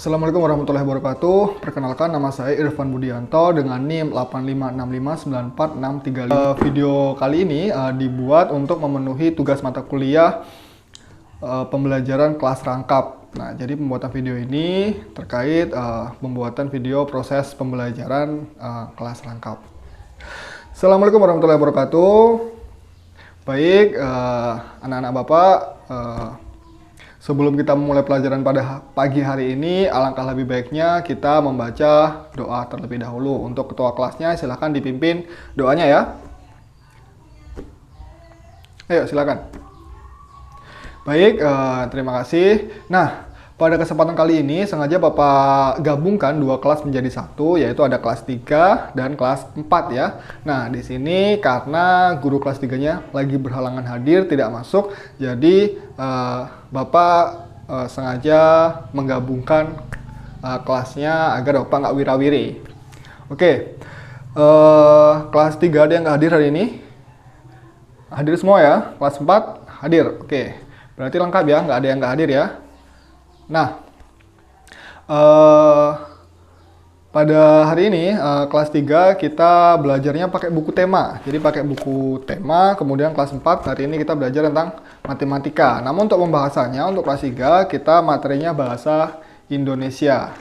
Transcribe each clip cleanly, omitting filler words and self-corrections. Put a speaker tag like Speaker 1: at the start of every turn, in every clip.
Speaker 1: Assalamualaikum warahmatullahi wabarakatuh. Perkenalkan, nama saya Irfan Budianto dengan NIM 856594635. Video kali ini dibuat untuk memenuhi tugas mata kuliah pembelajaran kelas rangkap. Nah, jadi pembuatan video ini terkait pembuatan video proses pembelajaran kelas rangkap. Assalamualaikum warahmatullahi wabarakatuh. Baik, anak-anak Bapak, sebelum kita memulai pelajaran pada pagi hari ini, alangkah lebih baiknya kita membaca doa terlebih dahulu. Untuk ketua kelasnya, silahkan dipimpin doanya ya. Ayo, silakan. Baik, terima kasih. Nah, pada kesempatan kali ini sengaja Bapak gabungkan dua kelas menjadi satu, yaitu ada kelas 3 dan kelas 4 ya. Nah, di sini karena guru kelas 3-nya lagi berhalangan hadir, tidak masuk, jadi Bapak sengaja menggabungkan kelasnya agar Bapak nggak wira-wiri. Oke, kelas 3 ada yang nggak hadir hari ini? Hadir semua ya? Kelas 4 hadir, oke. Berarti lengkap ya, nggak ada yang nggak hadir ya? Nah, pada hari ini kelas 3 kita belajarnya pakai buku tema. Jadi pakai buku tema, kemudian kelas 4 hari ini kita belajar tentang matematika. Namun untuk pembahasannya, untuk kelas 3 kita materinya bahasa Indonesia.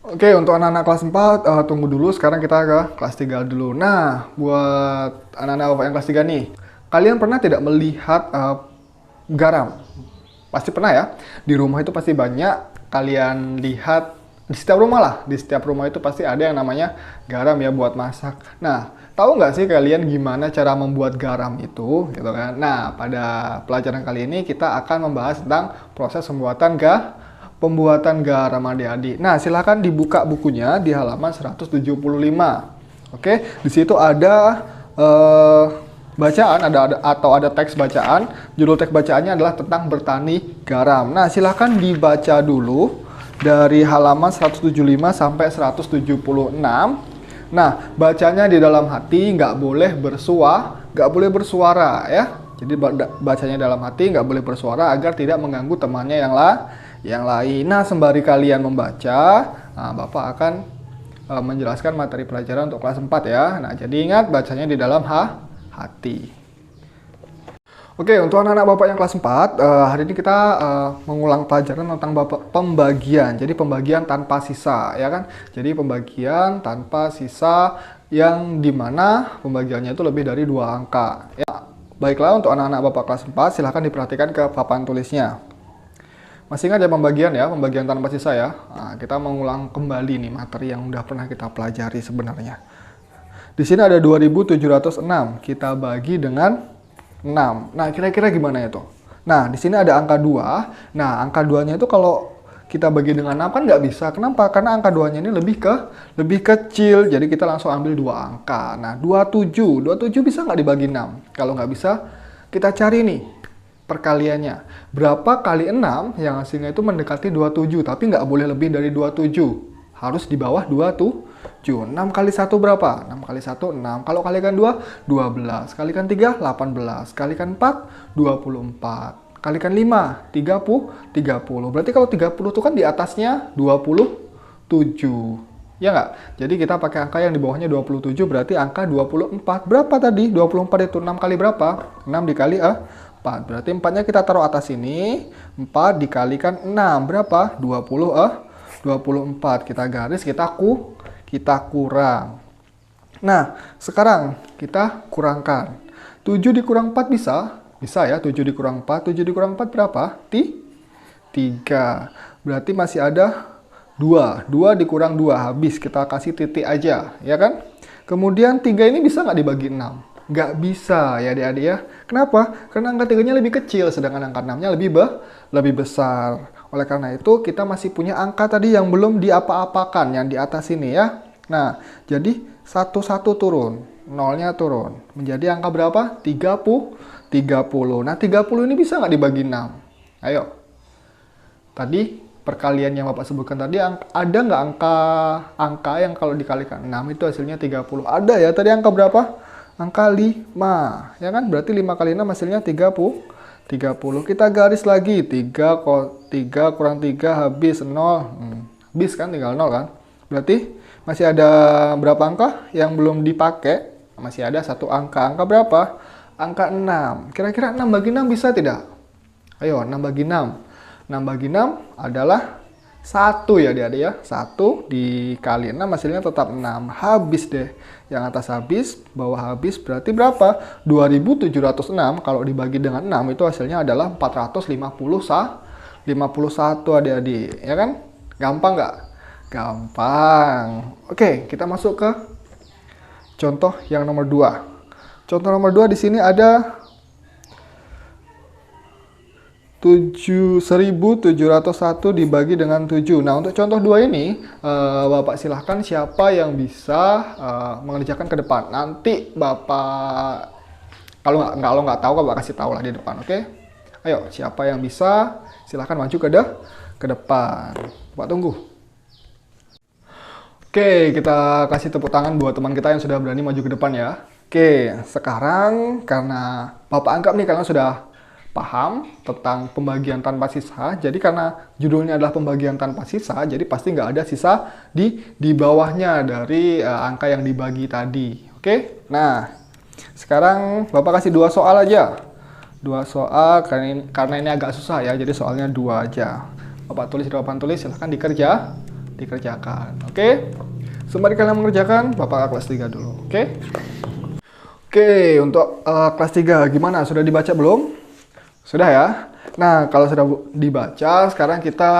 Speaker 1: Oke, untuk anak-anak kelas 4 tunggu dulu, sekarang kita ke kelas 3 dulu. Nah, buat anak-anak Bapak yang kelas 3 nih, kalian pernah tidak melihat garam? Pasti pernah ya, di rumah itu pasti banyak kalian lihat, di setiap rumah lah, di setiap rumah itu pasti ada yang namanya garam ya buat masak. Nah, tahu nggak sih kalian gimana cara membuat garam itu, gitu kan? Nah, pada pelajaran kali ini kita akan membahas tentang proses pembuatan garam adik-adik. Nah, silahkan dibuka bukunya di halaman 175. Oke, di situ ada bacaan, ada teks bacaan. Judul teks bacaannya adalah tentang bertani garam. Nah, silahkan dibaca dulu dari halaman 175 sampai 176. Nah, bacanya di dalam hati, nggak boleh bersuara ya. Jadi bacanya dalam hati, nggak boleh bersuara agar tidak mengganggu temannya yang lain. Nah, sembari kalian membaca, Bapak akan menjelaskan materi pelajaran untuk kelas 4 ya. Nah, jadi ingat bacanya di dalam hati. Oke, untuk anak-anak Bapak yang kelas 4, hari ini kita mengulang pelajaran tentang pembagian. Jadi pembagian tanpa sisa, ya kan? Jadi pembagian tanpa sisa yang dimana pembagiannya itu lebih dari 2 angka. Ya, baiklah, untuk anak-anak Bapak kelas 4, silahkan diperhatikan ke papan tulisnya. Masih ingat ya pembagian tanpa sisa ya? Nah, kita mengulang kembali nih materi yang udah pernah kita pelajari sebenarnya. Di sini ada 2706, kita bagi dengan 6. Nah, kira-kira gimana itu? Nah, di sini ada angka 2. Nah, angka 2-nya itu kalau kita bagi dengan 6 kan nggak bisa. Kenapa? Karena angka 2-nya ini lebih kecil. Jadi kita langsung ambil 2 angka. Nah, 27 bisa nggak dibagi 6? Kalau nggak bisa, kita cari nih perkaliannya. Berapa kali 6 yang hasilnya itu mendekati 27, tapi nggak boleh lebih dari 27. Harus di bawah 27. 6 kali 1 berapa? 6 kali 1, 6. Kalau kalikan 2, 12. Kalikan 3, 18. Kalikan 4, 24. Kalikan 5, 30. Berarti kalau 30 itu kan di atasnya 27. Ya nggak? Jadi kita pakai angka yang di bawahnya 27, berarti angka 24. Berapa tadi? 24 itu 6 kali berapa? 6 dikali 4. Berarti 4-nya kita taruh atas sini. 4 dikalikan 6. Berapa? 24. Kita garis, kita kurang. Nah, sekarang kita kurangkan. 7 dikurang 4 bisa? Bisa ya, 7 dikurang 4. 7 dikurang 4 berapa? 3. Berarti masih ada 2. 2 dikurang 2, habis. Kita kasih titik aja, ya kan? Kemudian 3 ini bisa nggak dibagi 6? Nggak bisa ya adik-adik ya. Kenapa? Karena angka 3-nya lebih kecil, sedangkan angka 6-nya lebih besar. Oleh karena itu, kita masih punya angka tadi yang belum diapa-apakan, yang di atas ini ya. Nah, jadi 1 turun, 0-nya turun. Menjadi angka berapa? 30. Nah, 30 ini bisa nggak dibagi 6? Ayo. Tadi perkalian yang Bapak sebutkan tadi, ada nggak angka yang kalau dikalikan 6 itu hasilnya 30? Ada ya, tadi angka berapa? Angka 5. Ya kan? Berarti 5 kali 6 hasilnya 30. 30. Kita garis lagi. 3 kurang 3 habis 0. habis kan, tinggal 0 kan. Berarti masih ada berapa angka yang belum dipakai? Masih ada satu angka. Angka berapa? Angka 6. Kira-kira 6 bagi 6 bisa tidak? Ayo, 6 bagi 6. 6 bagi 6 adalah 1 ya adik-adik ya. 1 dikali 6 hasilnya tetap 6. Habis deh. Yang atas habis, bawah habis berarti berapa? 2706 kalau dibagi dengan 6 itu hasilnya adalah 451 adik-adik. Ya kan? Gampang nggak? Gampang. Oke, kita masuk ke contoh yang nomor 2. Contoh nomor 2 di sini ada 7.701 dibagi dengan 7. Nah, untuk contoh 2 ini, Bapak silahkan siapa yang bisa mengerjakan ke depan. Nanti Bapak, kalau nggak tahu, Bapak kasih tahu lah di depan, oke? Ayo, siapa yang bisa, silahkan maju ke depan. Bapak tunggu. Oke, kita kasih tepuk tangan buat teman kita yang sudah berani maju ke depan ya. Oke, sekarang karena Bapak anggap nih kalian sudah paham tentang pembagian tanpa sisa. Jadi karena judulnya adalah pembagian tanpa sisa, jadi pasti nggak ada sisa di bawahnya dari angka yang dibagi tadi. Oke? Nah, sekarang Bapak kasih 2 soal aja. 2 soal karena ini agak susah ya, jadi soalnya 2 aja. Bapak tulis di papan tulis, silahkan dikerjakan. Oke? Sembari kalian mengerjakan, Bapak kelas 3 dulu. Oke? Oke, untuk kelas 3 gimana? Sudah dibaca belum? Sudah ya? Nah, kalau sudah dibaca, sekarang kita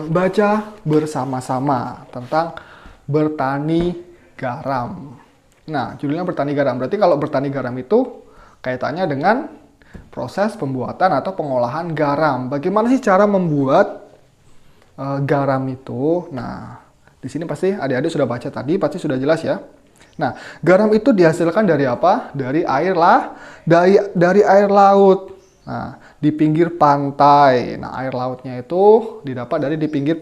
Speaker 1: baca bersama-sama tentang bertani garam. Nah, judulnya bertani garam. Berarti kalau bertani garam itu kaitannya dengan proses pembuatan atau pengolahan garam. Bagaimana sih cara membuat garam itu? Nah, di sini pasti adik-adik sudah baca tadi, pasti sudah jelas ya. Nah, garam itu dihasilkan dari apa? Dari air laut. Nah, di pinggir pantai. Nah, air lautnya itu didapat dari di pinggir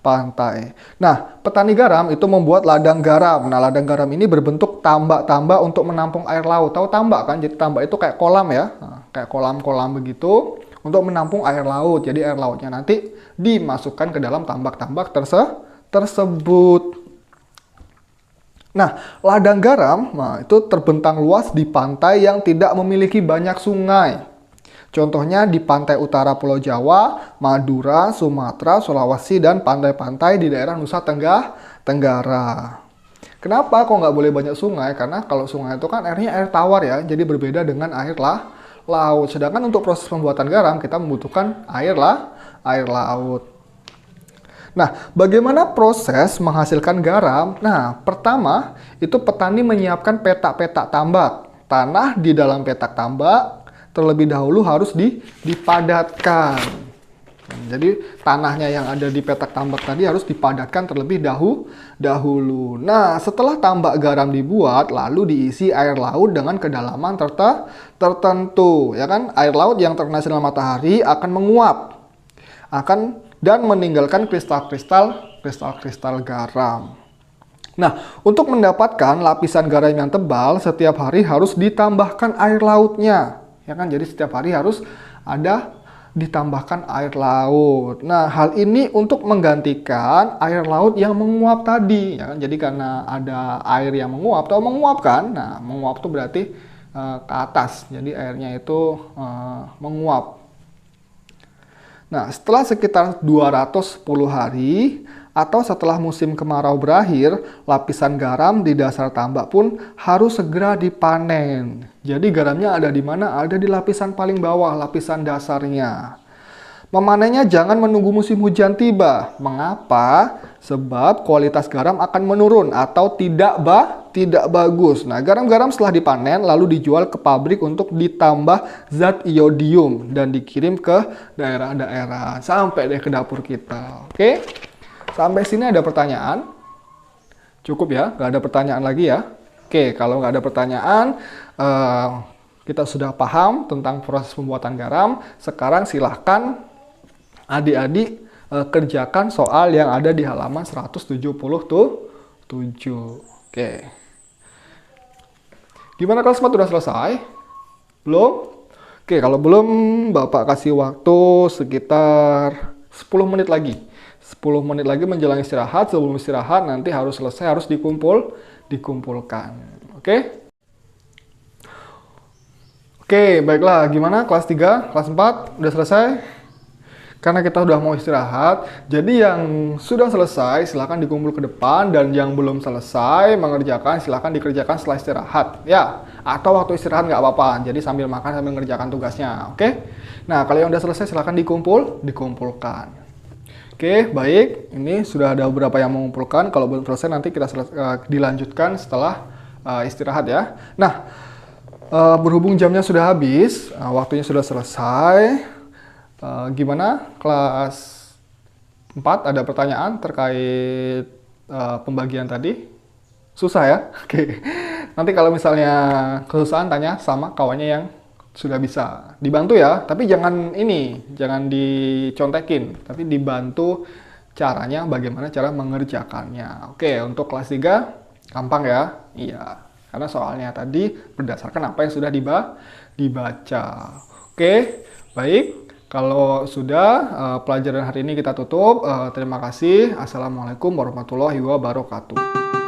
Speaker 1: pantai. Nah, petani garam itu membuat ladang garam. Nah, ladang garam ini berbentuk tambak-tambak untuk menampung air laut. Tahu tambak kan? Jadi tambak itu kayak kolam ya. Nah, kayak kolam-kolam begitu untuk menampung air laut. Jadi air lautnya nanti dimasukkan ke dalam tambak-tambak tersebut. Nah, ladang garam itu terbentang luas di pantai yang tidak memiliki banyak sungai. Contohnya di pantai utara Pulau Jawa, Madura, Sumatera, Sulawesi, dan pantai-pantai di daerah Nusa Tenggara. Kenapa kok nggak boleh banyak sungai? Karena kalau sungai itu kan airnya air tawar ya, jadi berbeda dengan air laut. Sedangkan untuk proses pembuatan garam kita membutuhkan air laut. Nah, bagaimana proses menghasilkan garam? Nah, pertama itu petani menyiapkan petak-petak tambak. Tanah di dalam petak tambak terlebih dahulu harus dipadatkan. Jadi tanahnya yang ada di petak tambak tadi harus dipadatkan terlebih dahulu. Nah, setelah tambak garam dibuat, lalu diisi air laut dengan kedalaman tertentu. Ya kan? Air laut yang terkena sinar matahari akan menguap. Dan meninggalkan kristal-kristal garam. Nah, untuk mendapatkan lapisan garam yang tebal, setiap hari harus ditambahkan air lautnya. Ya kan, jadi setiap hari harus ada ditambahkan air laut. Nah, hal ini untuk menggantikan air laut yang menguap tadi. Ya kan, jadi karena ada air yang menguap, atau menguap kan? Nah, menguap itu berarti ke atas. Jadi airnya itu menguap. Nah, setelah sekitar 210 hari atau setelah musim kemarau berakhir, lapisan garam di dasar tambak pun harus segera dipanen. Jadi garamnya ada di mana? Ada di lapisan paling bawah, lapisan dasarnya. Memanennya jangan menunggu musim hujan tiba. Mengapa? Sebab kualitas garam akan menurun atau tidak bagus. Nah, garam-garam setelah dipanen lalu dijual ke pabrik untuk ditambah zat iodium dan dikirim ke daerah-daerah sampai deh ke dapur kita. Oke? Sampai sini ada pertanyaan? Cukup ya? Nggak ada pertanyaan lagi ya? Oke, kalau nggak ada pertanyaan, kita sudah paham tentang proses pembuatan garam. Sekarang silahkan adik-adik kerjakan soal yang ada di halaman 177. Oke. Gimana kelas 4 udah selesai? Belum? Oke, kalau belum Bapak kasih waktu sekitar 10 menit lagi. 10 menit lagi menjelang istirahat. Sebelum istirahat nanti harus selesai, harus dikumpulkan. Oke? Oke, baiklah. Gimana kelas 3, kelas 4 udah selesai? Karena kita udah mau istirahat, jadi yang sudah selesai silahkan dikumpul ke depan, dan yang belum selesai mengerjakan silahkan dikerjakan setelah istirahat. Ya, atau waktu istirahat nggak apa-apa, jadi sambil makan sambil mengerjakan tugasnya. Oke? Nah, kalau yang udah selesai silahkan dikumpulkan. Oke, baik. Ini sudah ada beberapa yang mengumpulkan. Kalau belum selesai nanti kita dilanjutkan setelah istirahat ya. Nah, berhubung jamnya sudah habis, waktunya sudah selesai. Gimana kelas 4 ada pertanyaan terkait pembagian tadi? Susah ya? Oke. Nanti kalau misalnya kesusahan tanya sama kawannya yang sudah bisa. Dibantu ya, tapi jangan dicontekin, tapi dibantu caranya bagaimana cara mengerjakannya. Oke, untuk kelas 3 gampang ya? Iya. Karena soalnya tadi berdasarkan apa yang sudah dibaca. Oke, baik. Kalau sudah, pelajaran hari ini kita tutup. Terima kasih. Assalamualaikum warahmatullahi wabarakatuh.